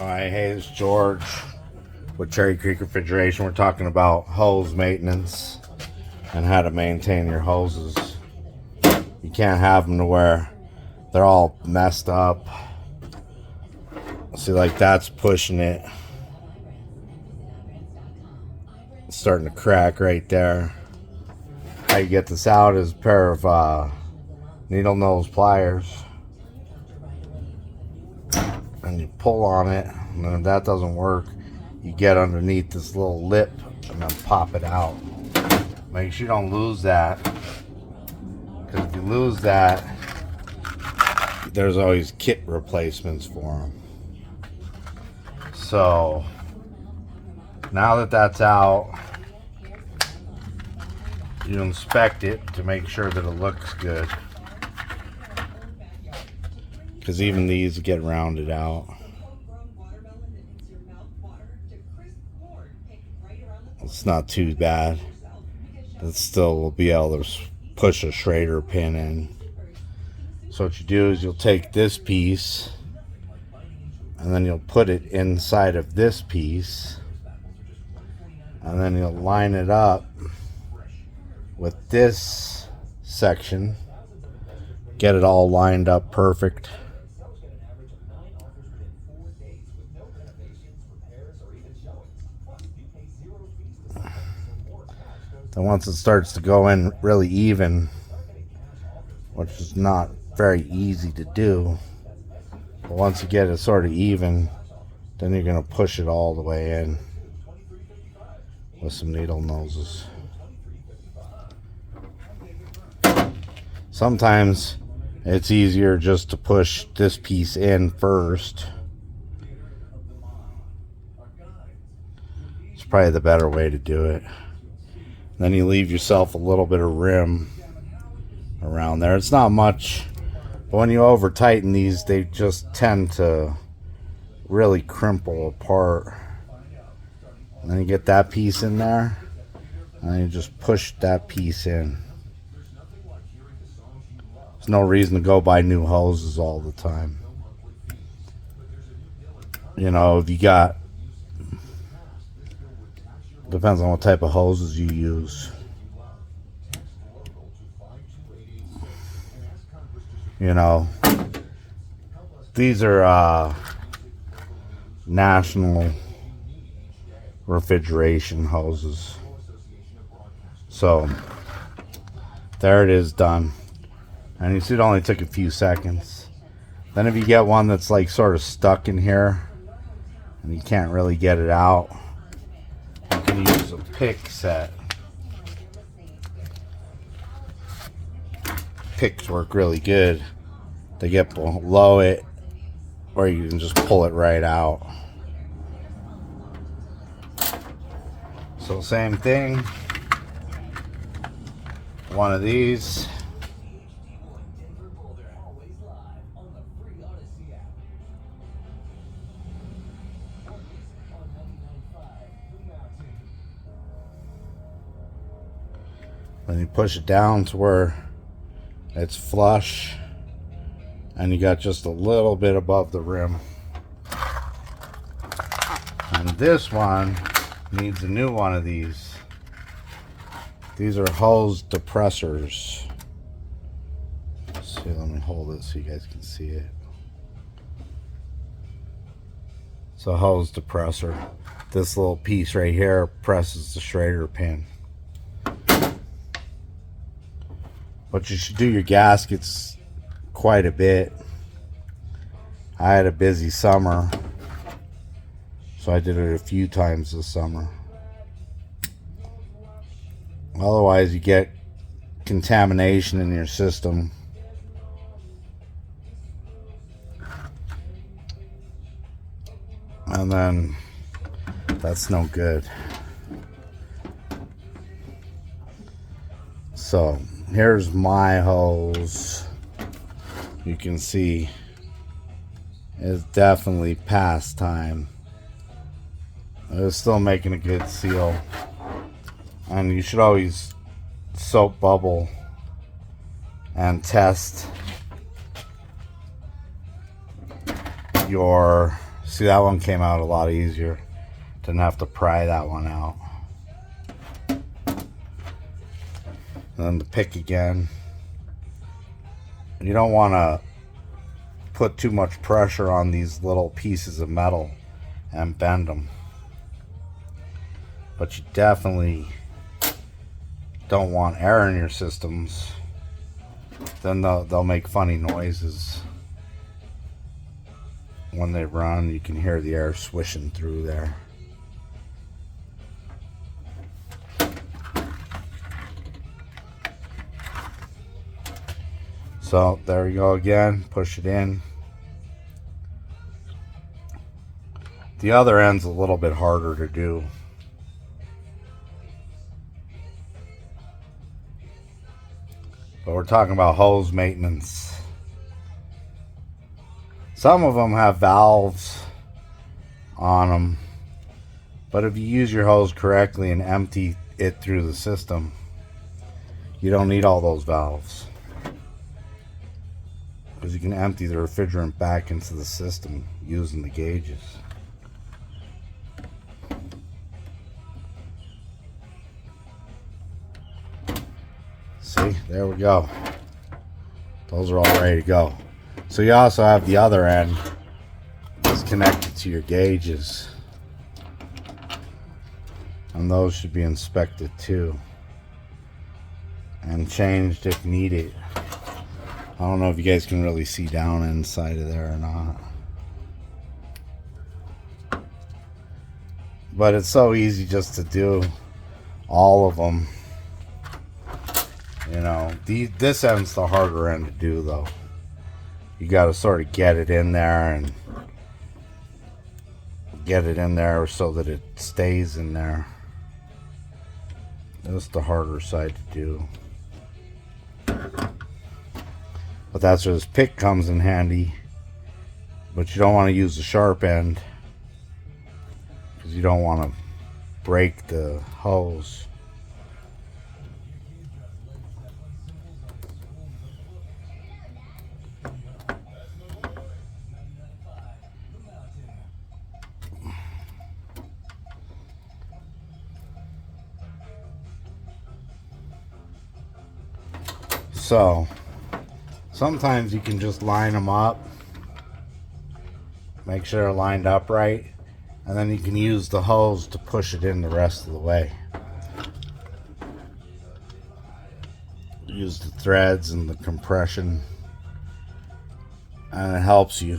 Alright, hey, it's George with Cherry Creek Refrigeration. We're talking about hose maintenance and how to maintain your hoses. You can't have them to where they're all messed up. See, like that's pushing it. It's starting to crack right there. How you get this out is a pair of needle nose pliers. And you pull on it, and then if that doesn't work, you get underneath this little lip and then pop it out. Make sure you don't lose that, because if you lose that, there's always kit replacements for them. So now that that's out, you inspect it to make sure that it looks good, because even these get rounded out. It's not too bad. It still will be able to push a Schrader pin in. So what you do is you'll take this piece and then you'll put it inside of this piece, and then you'll line it up with this section, get it all lined up perfect. Then once it starts to go in really even, which is not very easy to do, but once you get it sort of even, then you're going to push it all the way in with some needle noses. Sometimes it's easier just to push this piece in first. It's probably the better way to do it. Then you leave yourself a little bit of rim around there. It's not much, but when you over tighten these, they just tend to really crimple apart. And then you get that piece in there, and then you just push that piece in. There's no reason to go buy new hoses all the time. You know, if you got, depends on what type of hoses you use. You know, these are national refrigeration hoses. So there it is, done. And you see it only took a few seconds. Then if you get one that's like sort of stuck in here and you can't really get it out, you can use a pick set. Picks work really good. They get below it, or you can just pull it right out. So same thing. One of these. Then you push it down to where it's flush, and you got just a little bit above the rim. And this one needs a new one of these. These are hose depressors. Let's see, let me hold it so you guys can see it. It's a hose depressor. This little piece right here presses the Schrader pin. But you should do your gaskets quite a bit. I had a busy summer, so I did it a few times this summer. Otherwise, you get contamination in your system. And then that's no good. So here's my hose. You can see it's definitely past time. It's still making a good seal. And you should always soap bubble and test your See, that one came out a lot easier. Didn't have to pry that one out. And then the pick again. You don't want to put too much pressure on these little pieces of metal and bend them. But you definitely don't want air in your systems. Then they'll make funny noises. When they run, you can hear the air swishing through there. So there we go again, push it in. The other end's a little bit harder to do. But we're talking about hose maintenance. Some of them have valves on them, but if you use your hose correctly and empty it through the system, you don't need all those valves. Because you can empty the refrigerant back into the system using the gauges. See, there we go. Those are all ready to go. So you also have the other end that's connected to your gauges. And those should be inspected too. And changed if needed. I don't know if you guys can really see down inside of there or not. But it's so easy just to do all of them. You know, this end's the harder end to do though. You got to sort of get it in there and get it in there so that it stays in there. That's the harder side to do. But that's where this pick comes in handy. But you don't want to use the sharp end because you don't want to break the hose. So sometimes you can just line them up, make sure they're lined up right, and then you can use the hose to push it in the rest of the way. Use the threads and the compression, and it helps you.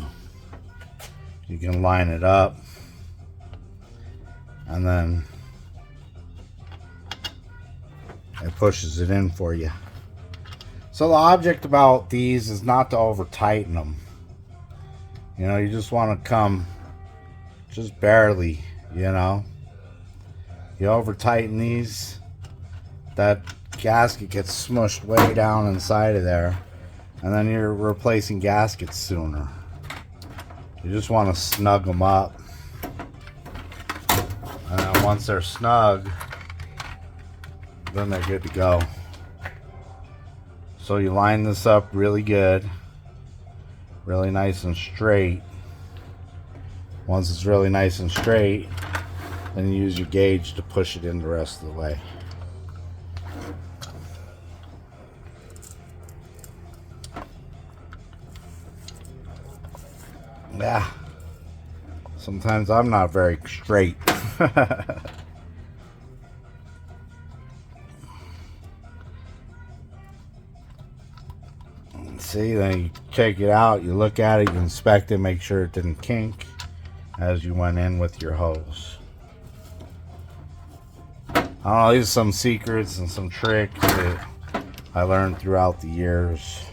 You can line it up, and then it pushes it in for you. So the object about these is not to over tighten them. You know, you just want to come just barely, you know. You over tighten these, that gasket gets smushed way down inside of there, and then you're replacing gaskets sooner. You just want to snug them up. And then once they're snug, then they're good to go. So you line this up really good, really nice and straight. Once it's really nice and straight, then you use your gauge to push it in the rest of the way. Yeah, sometimes I'm not very straight. See, then you take it out, you look at it, you inspect it, make sure it didn't kink as you went in with your hose. I don't know, these are some secrets and some tricks that I learned throughout the years.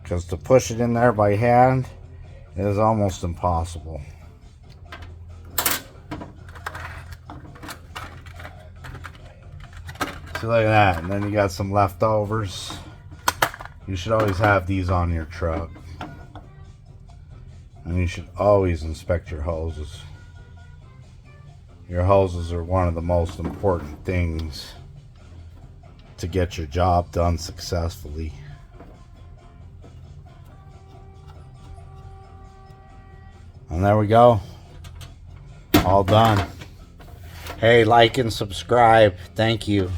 Because to push it in there by hand is almost impossible. See, look at that, and then you got some leftovers. You should always have these on your truck. And you should always inspect your hoses. Your hoses are one of the most important things to get your job done And there we go. All done. Hey, like and subscribe. Thank you.